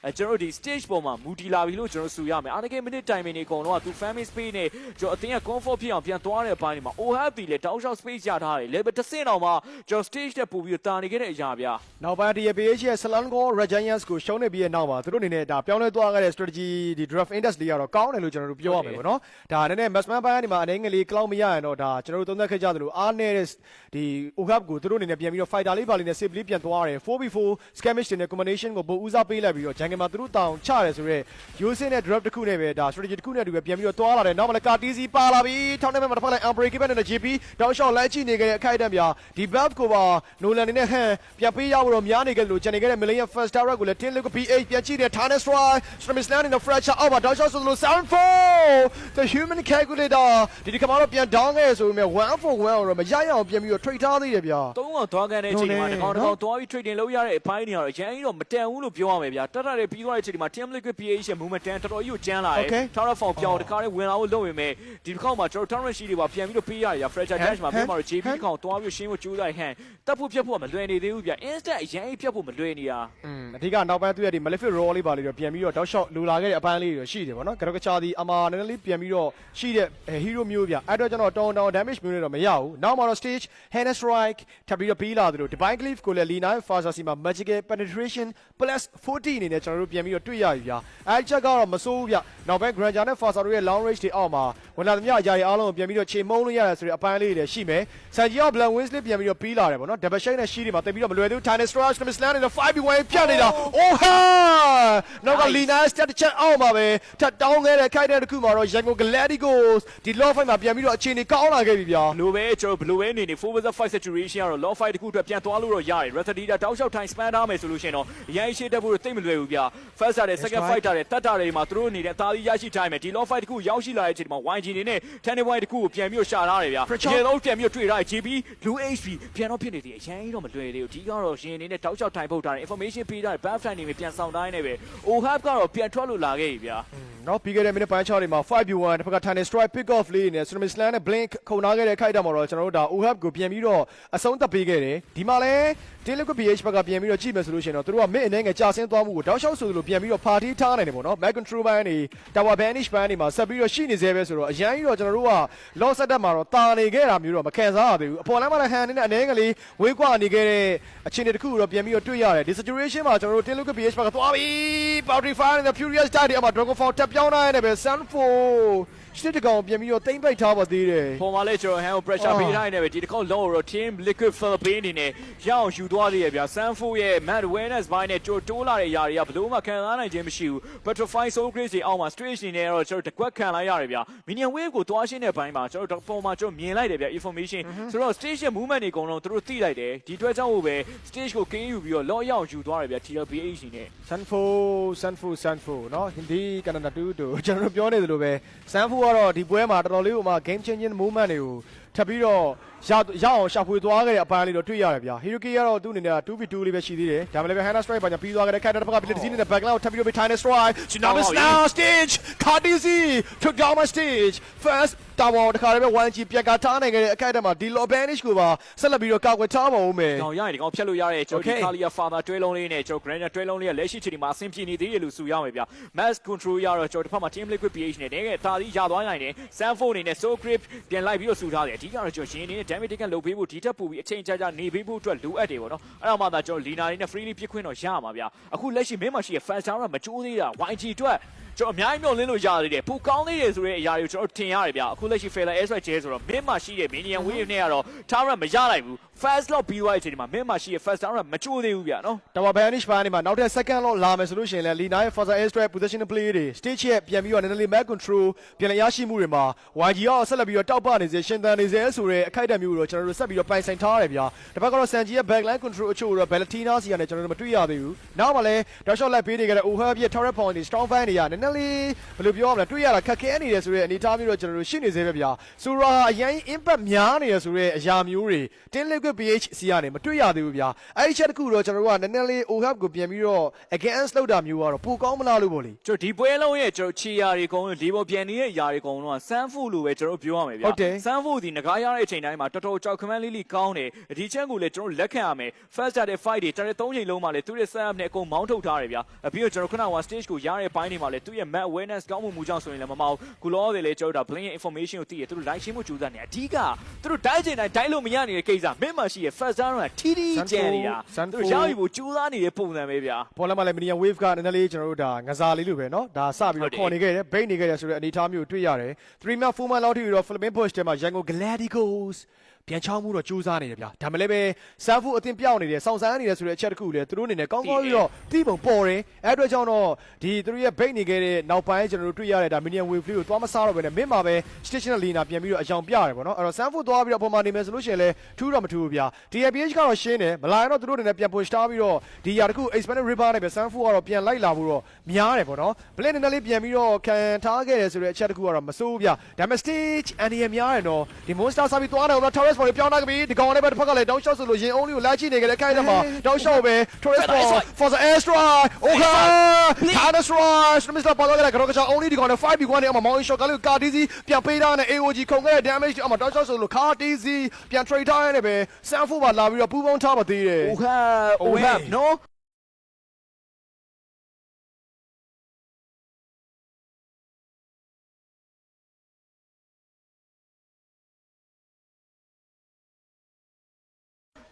ကကျွန်တော်ဒီ stage ပေါ်မှာမူတည်လာပြီလို့ကျွန်တော်ဆိုရမယ်အားတကယ် minute timing တွေအကုန်လုံးကသူ family space နဲ့ကျွန်တော်အတင်းက comfort ဖြစ်အောင်ပြန်သွားတဲ့အပိုင်းတွေမှာ OHP လေတောက်လျှောက် space ရထားတယ် level တစ်ဆင့်တော့မှကျွန်တော် stage တက်ပို့ပြီးတာနေခဲ့တဲ့အရာဗျာနောက်ပိုင်း TFPH ရဲ့ Selangor Red Giants ကိုရှုံးနေပြီးတဲ့နောက်မှာသူတို့အနေနဲ့ဒါပြောင်းလဲသွားခဲ့တဲ့ strategy ဒီ draft index လေးကတော့ကောင်းတယ်လို့ကျွန်တော်တို့ပြောရမယ်ပေါ့နော်ဒါနည်းနည်း Maxman ပိုင်းကနေမှာအနေငယ်လေး cloud မရရင်တော့ဒါကျွန်တော်တို့သုံးသပ်ခဲ့ကြသလိုအားနည်းတဲ့ဒီ OHP ကိုသူတို့အနေနဲ့ပြန်ပြီးတော့ fighter လေးပါလေးနဲ့ save လေးပြန်သွားတယ် 4v4 skirmish တွေနဲ့ combination ကိုပိုဦးစားပေးလိုက်ပြီးတော့ jungle မှာသူတို့တောင်ချတယ်ဆိုတော့ Yosin နဲ့ draft တစ်ခုနဲ့ပဲဒါ strategy တစ်ခုနဲ့တူပဲပြန်ပြီးတော့သွားလာတယ်နောက်မှာလည်း KTC ပါလာပြီထောင်းနေမှာတစ်ဖက်လိုက် unbreakable နဲ့ JP တောက်လျှောက်လိုက်ကြည့်နေခဲ့တဲ့အခိုက်အတန့်ပြဒီ buff ကိုပါ Nolan နေနဲ့ဟန်ပြန်ပေးရဖို့တော့များနေခဲ့လို့ကျန်နေခဲ့တဲ့ Million First Tower ကိုလည်း Tin Liquid PH ပြန်ကြည့်တယ် Tarnet Strike Streamisland နဲ့ Fracture အောက်မှာတောက်လျှောက်ဆိုလို့ 7-4 The Human Calculator ဒီကမှာတော့ပြန် down ခဲ့ဆိုပေမဲ့ 1-for-1 တော့မရရအောင်ပြန်ပြီးတော့ trade ထားသေးတယ်ဗျာသုံးကသွားကန်တဲ့အချိန်မှာတကောင်သွားပြီး trading လုပ်ရတဲ့အပိုင်းတွေကတော့အရင်ကတော့မတန်ဘူးလို့ပြောရမယ်ဗျာတတ်တယ်ပြီးသွားတဲ့အချိန်မှာ Tin Liquid PH ရဲ့ movement တန်တော်တော်ကြီးကိုကျန်းလာတယ် Tower Form ပြောင်းတခါလေးဝင်လာဖို့လုပ်ပေမဲ့ဒီတစ်ခေါက်မှာကျွန်တော် Tower Sheet တွေပါပြန်ပြီးတော့ပေးရတယ်ဗျာ Fracture Dash မှာပြန်မှာတော့ JP တစ်ခေါက်သွားပြီးရှင်းဖို့ကြိုးစားဟန်တက်ဖို့ဖြတ်ဖို့မလွယ်နေသေးဘူးဗျာ instant အရင်ဖြတ်ဖို့မလွယ်နေတာအဓိကနောက်ပိုင်းသူရဲ့ဒီ Malefic Raw လေးပါလေးတော့ပြန်ပြီးတော့တောက်လျှောက်လူလာခဲ့တဲ့အပိုင်းလေးတွေရှိတယ်ဗောနော်ကတော့ကချာဒီအမာနည်းနည်းလေးပြန်ပြီးတော့ရှိတဲ့ hero မျိုးဗျာအဲ့တော့ကျွန်တော်တောင်း damage မျိုးတွေတော့မရဘူးနောက်မှာတော့ stage Hand Strike ထပ်ပြီးတော့ပြီးလာသလို Divine Cleave ကိုလည်း Lina Farsa မှာ Magical Penetration plus 40အနေနဲ့ကျွန်တော်တို့ပြန်ပြီးတော့တွေ့ရပြီဗျာအဲ့ချက်ကတော့မစိုးဘူးဗျနောက်ပိုင်း Granger နဲ့ Farsa တို့ရဲ့ long range တွေအောက်မှာဝင်လာသမျှအရာတွေအားလုံးကိုပြန်ပြီးတော့ခြေမုံလို့ရတယ်ဆိုတဲ့အပိုင်းလေးတွေရှိမယ်ဆန်ဂျီက Blood Wings လေးပြန်ပြီးတော့ပြီးလာတယ်ဗောနော် Double Shake နဲ့ရှိတွေမှာတိတ်ပြီးတော့မလွယ်သေးဘူး Tarnet Strike Streamisland နဲ့ 5v1 ဖြတ်နေတာ Oh ha နောက်က Lina Stat ချက်အောက်မှာပဲထပ်တောင်းခဲ့တဲ့ခိုက်တဲ့တစ်ခုမှာတော့ Yango Galacticos ဒီ Law Fight မှာပြန်ပြီးတော့အခြေအနေကောင်းလာခဲ့ပြီဗျာလိုပဲကျွန်တော်ဘလိုပဲနေနေ 4vs5 situation ကတော့ Law Fight တစ်ခုအတွက်ပြန်သွားလို့တော့ရတယ် Rathadita တောက်လျှောက်ထိုင် span ထားမယ်ဆိုလို့ရှိရင်တော့အရင်ရှေ့တက်ဖို့တိတ်မလွယ်ဘူးဗျာ First တဲ့ second fight တဲ့တတ်တာတွေမှာသူတို့အနေနဲ့အသာကြီးရရှိထားမယ်ဒီ Law Fight တစ်ခုရောက်ရှိလာတဲ့အချိန်မှာ YG နေနဲ့ Turning Point တစ်ခုကိုပြန်ပြီးတော့ရှာထားတယ်ဗျာရေလုံးပြန်ပြီးတော့တွေ့ထားတယ် JP Blue HP ပြန်တော့ဖြစ်နေသေးတယ်အရင်တော့မလွယ်သေးဘူးဒီကတော့ရှင်အနေနဲ့တောက်လျှောက်ထိုင်ဖို့ထားတယ် information ပေးထားတယ် buff time တွေပြန်ဆောင်တိုင်းနေပဲ OHAP ကတော့ပြန်ထွက်လို့လာခဲ့ပြီဗျာနော်ပြီးခဲ့တဲ့ minute ပိုင်း6တွေမှာ 5v1 တစ်ဖက်က Tarnet Strike pick off လေးနဲ့ Streamisland နဲ့ Blink ခုံနာခဲ့တဲ့ခိုက်တာမှာတော့ကျွန်တော်တို့ဒါ OHAP ကိုပြန်ပြီးတော့အဆုံးသတ်ပေးခဲ့တယ်ဒီမှာလဲ Tin Liquid PH ဘက်ကပြန်ပြီးတော့ကြည့်မယ်ဆိုလို့ရှိရင်တော့သူတို့က mid အနေငယ်ကြာဆင်းသွားမှုကိုတောက်လျှောက်ဆိုသလိုပြန်ပြီးတော့ party ထားနိုင်တယ်ပေါ့နော် Mag Control ဘိုင်းတွေ Tower Banish ဘိုင်းတွေမှာဆက်ပြီးတော့ရှိနေသေးပဲဆိုတော့အရင်ကြီးတော့ကျွန်တော်တို့က low setup မှာတော့တာနေခဲ့တာမျိုးတော့မခံစားရသေးဘူးအပေါ်လမ်းမှာလည်း hand နဲ့အနေငယ်လေးဝေးကွာနေခဲ့တဲ့အခြေအနေတစ်ခုကိုတော့ပြန်ပြီးတော့တွေ့ရတယ်ဒီ situation မှာကျွန်တော်တို့ Tin Liquid PH ဘက်ကသွားပြီး Boundary Fire နဲ့ Furious Die တွေအမှ Dragon Fall တက်ပြောင်းနိုင်တယ်ပဲ Sunfo စစ်တကောင်ပြန်ပြီးတော့တိမ့်ပိတ်ထားပါသေးတယ်ပေါ်မှာလဲကျွန်တော် hand pressure ပေးထားနေတယ်ပဲဒီတစ်ခေါက်လုံးတော့ Team Liquid Philippines အနေနဲ့ရအောင်ယူသွားသေးရဗျာ Sunfo ရဲ့ mad awareness ဘိုင်းနဲ့တိုးလာတဲ့ຢာတွေကဘလို့မှခံစားနိုင်ခြင်းမရှိဘူး Butterfly Soul Grace တွေအောက်မှာ Strange နေနဲ့တော့ကျွန်တော်တကွက်ခံလိုက်ရတယ်ဗျာ Minion Wave ကိုသွားရှင်းတဲ့ဘိုင်းမှာကျွန်တော်ပုံမှာကျွန်တော်မြင်လိုက်တယ်ဗျာ information ဆိုတော့ Stage ရဲ့ movement တွေအကုန်လုံးသူတို့သိလိုက်တယ်ဒီအတွက်ကြောင့်ဟိုပဲ Stage ကိုကင်းယူပြီးတော့ lock ရအောင်ယူသွားတယ်ဗျာ TLBH နေနဲ့ Sunfo เนาะ Hindi Canada 2ကျွန်တော်တို့ပြောနေသလိုပဲ Sunfo ကတော့ဒီပွဲမှာတော်တော်လေးဟိုမှာ game changing movement တွေကိုထပ်ပြီးတော့ရအောင်ရှာဖွေသွားခဲ့တဲ့အပိုင်းလေးတော့တွေ့ရတယ်ဗျာ Hiroki ကတော့သူ့အနေနဲ့ 2v2 လေးပဲရှိသေးတယ်ဒါမှလည်းပဲ Hana Strike ဘာညာပြီးသွားခဲ့တဲ့ Canada ဘက်က Ability နဲ့ backline ကိုထပ်ပြီးတော့ Tarnet Strike Tsunami Now Stage KTC took down my stage first တာဝန်တခါလည်းပဲ 1G ပြက်ကထားနိုင်ခဲ့တဲ့အခိုက်အတန့်မှာဒီ Law Banish ကိုပါဆက်လက်ပြီးတော့ကာကွယ်ထားပါဦးမယ်။ကောင်ရရင်ဒီကောင်ဖြတ်လို့ရတဲ့ကျွန်တော် Kalia Father တွဲလုံးလေးနဲ့ကျွန်တော် Grander တွဲလုံးလေးကလက်ရှိချိန်ဒီမှာအဆင်ပြေနေသေးတယ်လို့ဆိုရမယ်ဗျာ။ Mass Control ရတော့ကျွန်တော်တစ်ဖက်မှာ Team Liquid PH နဲ့တကယ်တာသီးရသွားနိုင်တယ်။ Sanfo အနေနဲ့ So Grip ပြန်လိုက်ပြီးတော့ဆူထားတယ်။အဓိကတော့ကျွန်တော်ရှင်အနေနဲ့ damage taken လုပ်ပေးဖို့ဒီထက်ပိုပြီးအချိန်ကြာနေပေးဖို့အတွက်လိုအပ်တယ်ပေါ့နော်။အဲ့တော့မှသာကျွန်တော် Lina လေးနဲ့ freely ပြစ်ခွင့်တော့ရမှာဗျာ။အခုလက်ရှိမင်းမရှိရဲ့ Fast Tower မကြိုးသေးတာ YG အတွက် ကျွန်တော်အများကြီးမျှော်လင့်လို့ရသေးတယ်ပူကောင်းသေးတယ်ဆိုတဲ့အရာတွေကိုကျွန်တော်ထင်ရတယ်ဗျအခုလက်ရှိ Failure Airstrike ကျဲဆိုတော့ mid မှာရှိတဲ့ Minion Wave နဲ့ကတော့ Tyrant မရလိုက်ဘူး fast lock ပြီးသွားတဲ့အချိန်ဒီမှာ mid မှာရှိတဲ့ fast Tyrant မချိုးသေးဘူးဗျနော် တော်ပါ Banish ပိုင်းနေမှာနောက်ထပ် second lock လာမယ်ဆိုလို့ရှိရင်လည်း Lina ရဲ့ Forza Airstrike positional play တွေ stage ရဲ့ပြန်ပြီးတော့ နည်းနည်း map control ပြန်လည်ရရှိမှုတွေမှာ YG ကဆက်လက်ပြီးတော့တောက်ပနေစေရှင်သန်နေစေဆိုတဲ့အခိုက်အတန့်မျိုးကိုကျွန်တော်တို့ဆက်ပြီးတော့ပိုင်ဆိုင်ထားရတယ်ဗျာတစ်ဖက်ကတော့ Sanji ရဲ့ backline control အချို့တော့ Valentina စီကနေကျွန်တော်တို့မတွေ့ရသေးဘူးနောက်မှလည်း dash shot လိုက်ပေးနေကြတဲ့ Ohab ရဲ့ turret point တွေ strong fan တွေကနည်းနည်းလေးဘယ်လိုပြောရမလဲတွေ့ရတာခက်ခဲနေတယ်ဆိုတဲ့အနေအထားမျိုးတော့ကျွန်တော်တို့ရှိနေစေပဲဗျာဆိုတော့အရင် impact များနေရဆိုတဲ့အရာမျိုးတွေ Tin Liquid PH စီကနေမတွေ့ရသေးဘူးဗျာအဲ့ဒီချက်တစ်ခုတော့ကျွန်တော်တို့ကနည်းနည်းလေး Ohab ကိုပြန်ပြီးတော့ against လောက်တာမျိုးကတော့ပိုကောင်းမလားလို့ပေါ့လေ ကျွန်တော်ဒီပွဲလုံးရဲ့ကျွန်တော်ချီယာတွေအကုန်လုံးဒီပေါ်ပြန်နေတဲ့ຢာတွေအကုန်လုံးကစမ်းဖူလို့ပဲကျွန်တော်ပြောရမယ်ဗျာစမ်းဖူဒီငကားရတဲ့အချိန်တိုင်းမှာတော်တော်ကြောက်ခမန်းလေးလေးကောင်းတယ်ဒီချက်ကိုလည်းကျွန်တော်လက်ခံရမယ် first start တဲ့ fight တွေတော်တော်3ချိန်လုံးမှာလည်းသူ့ရဲ့ set up နဲ့အကုန်မောင်းထုတ်ထားတယ်ဗျာပြီးတော့ကျွန်တော်ခုနက stage ကိုရတဲ့ပိုင်းတွေမှာလည်းသူ့ရဲ့ map awareness ကောင်းမှုကြောင့်ဆိုရင်လည်းမမအောင်ကူလောတွေလည်းကျွန်တော်ဒါ blink information ကိုသိရသူတို့ live ရှင်းမှုကြိုးစားနေအဓိကသူတို့တိုင်းချိန်တိုင်းတိုင်းလို့မရနေတဲ့ကိစ္စမင်းမှရှိရဲ့ first start ကထီထီကျန်နေတာသူတို့ရောက်ပြီးကြိုးစားနေတဲ့ပုံစံပဲဗျာ ပေါ်လာမှလည်း Minion Wave ကနည်းနည်းလေးကျွန်တော်တို့ဒါငစားလေးလိုပဲเนาะဒါစပြီးတော့ခေါ်နေခဲ့တယ် bait နေခဲ့တယ်ဆိုတဲ့အနေအထားမျိုးတွေ့ရတယ် 3 man 4 man လောက်ထိတော့ Philippine push ထဲမှာ Yango Gladiators ပြန်ချောင်းမှုတော့စူးစမ်းနေတယ်ဗျာဒါမှလည်းပဲဆန်ဖူအသင်ပြောင်းနေတယ်စောင့်စမ်းနေတယ်ဆိုတဲ့အချက်တစ်ခုလေသူတို့အနေနဲ့ကောင်းကောင်းပြီးတော့တီးပုံပေါ်တယ်အဲ့အတွက်ကြောင့်တော့ဒီသူတို့ရဲ့ bait နေခဲ့တဲ့နောက်ပိုင်းကျွန်တော်တို့တွေ့ရတဲ့ဒါ Minion Wave လေးကိုသွားမစားတော့ဘဲနဲ့မင်းမှာပဲ stational Lina ပြန်ပြီးတော့အယောင်ပြရတယ်ပေါ့နော်အဲ့တော့ဆန်ဖူသွားပြီးတော့ပုံမှန်နေမယ်ဆိုလို့ရှိရင်လည်းထူးတော့မထူးဘူးဗျာ DPH ကတော့ရှင်းတယ်မလာရင်တော့သူတို့အနေနဲ့ပြန် push ထားပြီးတော့ဒီຢာတစ်ခု expanded river နဲ့ပဲဆန်ဖူကတော့ပြန်လိုက်လာဖို့တော့များတယ်ပေါ့နော် blend နည်းနည်းလေးပြန်ပြီးတော့ခံထားခဲ့တယ်ဆိုတဲ့အချက်တစ်ခုကတော့မစိုးဘူးဗျာဒါပေမဲ့ stage အန်ဒီရများတယ်နော်ဒီ monster စားပြီးသွားတယ်တော့ Torres ပေါ်ပြောင်းလာပြီဒီကောင်လည်းပဲတစ်ဖက်ကလည်းတောင်းရှော့ဆိုလို့ရင် only ကိုလာကြည့်နေကြတဲ့အခိုက်အတန့်မှာတောင်းရှော့ပဲ Torres for the air strike okay counter strike Mr. ပေါ်တော့ကတော့က only ဒီကောင်နဲ့ 5v1 နဲ့အမမောင်းရှော့ကလေးကာတီစီပြန်ပေးထားတဲ့ AOG ခုံခဲ့တဲ့ damage အမတောင်းရှော့ဆိုလို့ကာတီစီပြန် trade ထားရတဲ့ပဲ Sanford ပါလာပြီးတော့ပူပေါင်းထားပါသေးတယ် Ohab no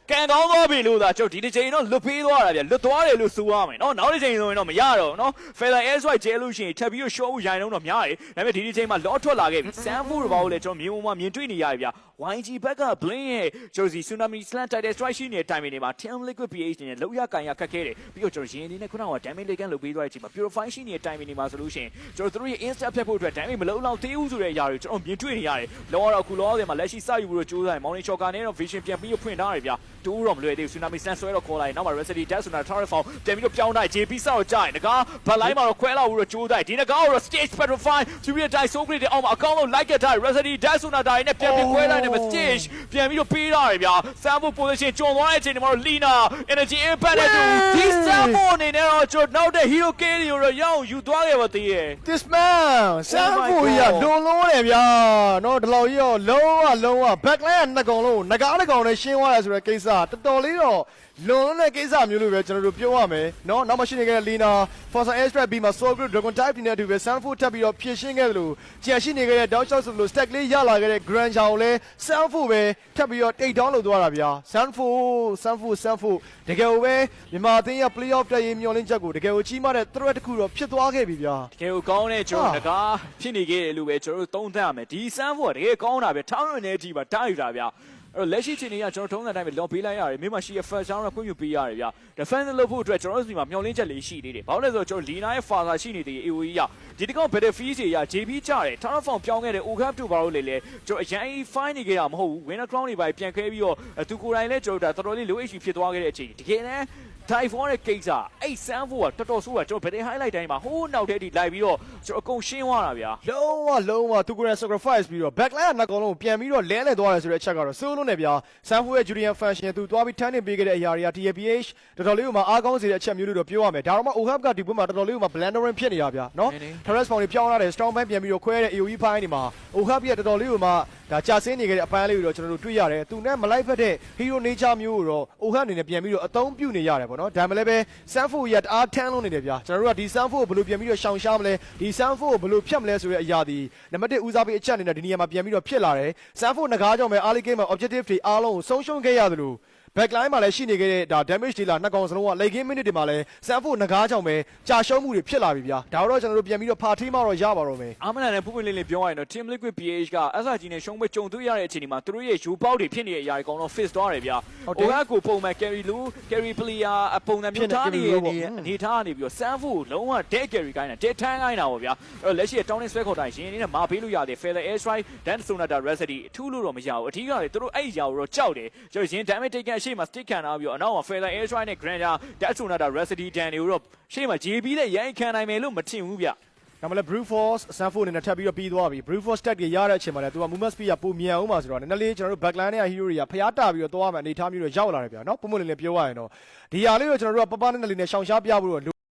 ကန်ကောင်းသွားပြီလို့သာကျွန်တော်ဒီတစ်ချိန်တော့လွတ်ပေးသွားတာဗျလွတ်သွားတယ်လို့ဆိုရမယ်နော်နောက်တစ်ချိန်ဆိုရင်တော့မရတော့နော် Failure Airstrike ကျဲလို့ရှိရင်ထပ်ပြီးတော့ show ရိုင်လုံးတော့များတယ်ဒါပေမဲ့ဒီတစ်ချိန်မှာလော့ထွက်လာခဲ့ပြီ Sanford ဘာလို့လဲကျွန်တော်မြေပုံမှာမြင်တွေ့နေရတယ်ဗျ YG ဘက်က Blink ရဲ့ကျွန်တော်စီ Tsunami Slant Title Strike ရှိနေတဲ့ timing တွေမှာ Team Liquid PH နဲ့လောက်ရကန်ရခက်ခဲတယ်ပြီးတော့ကျွန်တော်ရင်အနေနဲ့ခုနက damage လေးကန်လုပ်ပေးသွားတဲ့အချိန်မှာ Purify ရှိနေတဲ့ timing တွေမှာဆိုလို့ရှိရင်ကျွန်တော်တို့ရဲ့ instant ဖြတ်ဖို့အတွက် damage မလုံလောက်သေးဘူးဆိုတဲ့အရာတွေကျွန်တော်မြင်တွေ့နေရတယ်လောတော့အခုလောတယ်မှာလက်ရှိစယူပြီးတော့ကြိုးစားရင် Mountain Shocker နဲ့တော့ Vision ပြန်ပြီးတော့ဖွင့်ထားတယ်ဗျတိုးတော့မလွယ်သေးဘူး Tsunami Slant ဆွဲတော့ခေါ်လိုက်နောက်မှာ Rhapsody Dash ဆိုတာ Turret Form ပြန်ပြီးတော့ပြောင်းလိုက် JP ဆောက်ကြိုင်ငကားဘတ်လိုင်းမှာတော့ခွဲလောက်ပြီးတော့ကြိုးစားဒီငကားတော့ Stage Petrify Superior Die So Great အောက်မှာအကောင်းဆုံး like ထား Rhapsody Dash ဆိုတာဒါနဲ့ပြန်ပြီးခွဲလိုက်နေမှာ Stage ပြန်ပြီးတော့ပေးရတယ်ဗျာ Sambo position ကျော်သွားတဲ့အချိန်တွေမှာတော့ Lina Energy Impact နဲ့ဒီ Sambo အနေနဲ့တော့ကျွန်တော်နောက်တဲ့ Hero Carry ကိုတော့ရအောင်ယူသွားခဲ့ပါသေးရဲ့ This man Sanford ရဒုံလုံးတယ်ဗျာနော်ဒီလောက်ကြီးရောလုံးဝ backline ကနှစ်ကောင်လုံးငကားတစ်ကောင်နဲ့ရှင်းသွားတယ်ဆိုတဲ့ကိစ္စတော်တော်လေးတော့လွန်တဲ့ကိစ္စမျိုးလို့ပဲကျွန်တော်တို့ပြောရမယ်เนาะနောက်မှရှိနေခဲ့တဲ့ Lina Forza Airstrike ပြီးမှာ Soul Group Dragon Type နဲ့အတူပဲ Sanford ထပ်ပြီးတော့ဖြည့်ရှင်းခဲ့တယ်လို့ကြံရှိနေခဲ့တဲ့ Down Shot ဆိုလို့ stack လေးရလာခဲ့တဲ့ Grand Chao ကိုလည်း Sanford ပဲထပ်ပြီးတော့ take down လုပ်သွားတာဗျာ Sanford တကယ်ကိုပဲမြန်မာအသင်းရဲ့ playoff တက်ရေးမျှော်လင့်ချက်ကိုတကယ်ကိုကြီးမားတဲ့ threat တစ်ခုတော့ဖြစ်သွားခဲ့ပြီဗျာ တကယ်ကိုကောင်းတဲ့ကျွန်တော်ငကားဖြစ်နေခဲ့တယ်လို့ပဲကျွန်တော်တို့သုံးသပ်ရမယ်ဒီ Sanford ကတကယ်ကောင်းတာပဲထောင်းရနေကြည့်ပါတားယူတာဗျာအဲ့လက်ရှိချိန်တွေကကျွန်တော်ထုံးစံတိုင်းပဲလော်ပေးလိုက်ရတယ်မိမရှိရဲ့ first round ကခွင့်ပြုပေးရတယ်ဗျ defense လုပ်ဖို့အတွက်ကျွန်တော်တို့ဒီမှာမျောလင်းချက်လေးရှိသေးတယ်ဘာလို့လဲဆိုတော့ကျွန်တော် Lina ရဲ့ father ရှိနေသေးတယ် AOE ကဒီတကောင် battlefield တွေရ JP ကြတယ် Tower Form ပြောင်းခဲ့တဲ့ Ohab တို့ဘာလို့လဲကျွန်တော်အရင် fine နေခဲ့တာမဟုတ်ဘူး Winner Crown တွေပါပြန်ခဲပြီးတော့သူကိုယ်တိုင်လည်းကျွန်တော်တော်တော်လေး low HP ဖြစ်သွားခဲ့တဲ့အချိန်တကယ်နဲ့ Typhoon ရဲ့ကိစ္စအဲ့ Sanford ကတော်တော်ဆိုးတာကျွန်တော် battle highlight တိုင်းမှာဟိုးနောက်ထဲထိလိုက်ပြီးတော့ကျွန်တော်အကုန်ရှင်းသွားတာဗျာ လုံးဝသူကိုယ်တိုင် sacrifice ပြီးတော့ backline ကနှစ်ကောင်လုံးပြန်ပြီးတော့လဲသွားတယ်ဆိုတဲ့အချက်ကတော့စိုးလုံးနဲ့ဗျာ Sanford ရဲ့ Julian Function သူသွားပြီးထမ်းနေပေးခဲ့တဲ့အရာတွေက TPH တော်တော်လေးကိုမှအားကောင်းစေတဲ့အချက်မျိုးလို့တော့ပြောရမယ်ဒါတော့မှ Ohab ကဒီပွဲမှာတော်တော်လေးကိုမှ blendering ဖြစ်နေတာဗျာနော် Terrace Found တွေပြောင်းလာတယ် Strong Band ပြန်ပြီးတော့ခွဲတဲ့ AOE ဖိုင်းတွေမှာ Ohab ရဲ့တော်တော်လေးကိုမှဒါကြာဆင်းနေခဲ့တဲ့အပိုင်းလေးကိုတော့ကျွန်တော်တို့တွေ့ရတယ်သူနဲ့မလိုက်ဖက်တဲ့ hero nature မျိုးကိုတော့ Ohab အနေနဲ့ပြန်ပြီးတော့အသုံးပြုနေရတယ်ပေါ့နော်ဒါမှလည်းပဲ Sanford ရတအားထမ်းလုံးနေတယ်ဗျာကျွန်တော်တို့ကဒီ Sanford ကိုဘယ်လိုပြန်ပြီးတော့ရှောင်ရှားမလဲဒီ Sanford ကိုဘယ်လိုဖြတ်မလဲဆိုတဲ့အရာဒီနံပါတ်1ဦးစားပေးအချက်အနေနဲ့ဒီနေရာမှာပြန်ပြီးတော့ဖြစ်လာတယ် Sanford ငကားကြောင့်ပဲ early game မှာ objective တွေအားလုံးကိုဆုံးရှုံးခဲ့ရတယ်လို့ backline မှာလည်းရှိနေခဲ့တဲ့ဒါ damage dealer နှစ်ကောင်စလုံးက late game minute တွေမှာလည်း Sanford ငကားကြောင့်ပဲကြာရှုံးမှုတွေဖြစ်လာပြီဗျာဒါတော့ကျွန်တော်တို့ပြန်ပြီးတော့ဖာထိမှတော့ရပါတော့မယ် အားမနာနဲ့ဖွင့်ဖွင့်လေးလေးပြောရရင်တော့ Team Liquid PH က SRG နဲ့ရှုံးပွဲကြုံတွေ့ရတဲ့အချိန်ဒီမှာသူတို့ရဲ့ယူပေါက်တွေဖြစ်နေတဲ့အရာတွေအကုန်လုံး fix သွားတယ်ဗျာ OHAP ကိုပုံမှန် carry လူ carry player အပုံစံမျိုးထားနေတဲ့အနေထားနေပြီးတော့ Sanford လုံးဝ dead carry ကိုင်းတာ dead tank ကိုင်းတာပေါ့ဗျာအဲ့တော့လက်ရှိ Town နဲ့ဆွဲခေါ်တိုင်းရှင်အနေနဲ့မာပေးလို့ရတယ် Feather Air Strike Dan Sonata Rhapsody အထူးလို့တော့မရဘူးအထူးကလေသူတို့အဲ့အရာကိုတော့ကြောက်တယ်ကျွန်တော်ရင် damage take အရှိမ stick ခံထားပြီးတော့အနောက်မှာ Feather Air Strike နဲ့ Granger Dan Sonata Rhapsody Dan တွေကိုတော့ရှေ့မှာ JB နဲ့ရိုင်းခံနိုင်မယ်လို့မထင်ဘူးဗျ ဒါမှလည်း Brute Force Sanford အနေနဲ့ထပ်ပြီးတော့ပြီးသွားပြီ Brute Force stack တွေရတဲ့အချိန်မှာလည်းသူက movement speed ကပိုမြန်အောင်ပါဆိုတော့နည်းနည်းလေးကျွန်တော်တို့ backline နဲ့ hero တွေကဖျားတာပြီးတော့သွားမှအနေထားမျိုးတော့ရောက်လာတယ်ဗျာနော်ပုံမှန်လေးပြောရရင်တော့ဒီဟာလေးကိုကျွန်တော်တို့ကပပနဲ့လေးနဲ့ရှောင်ရှားပြဖို့တော့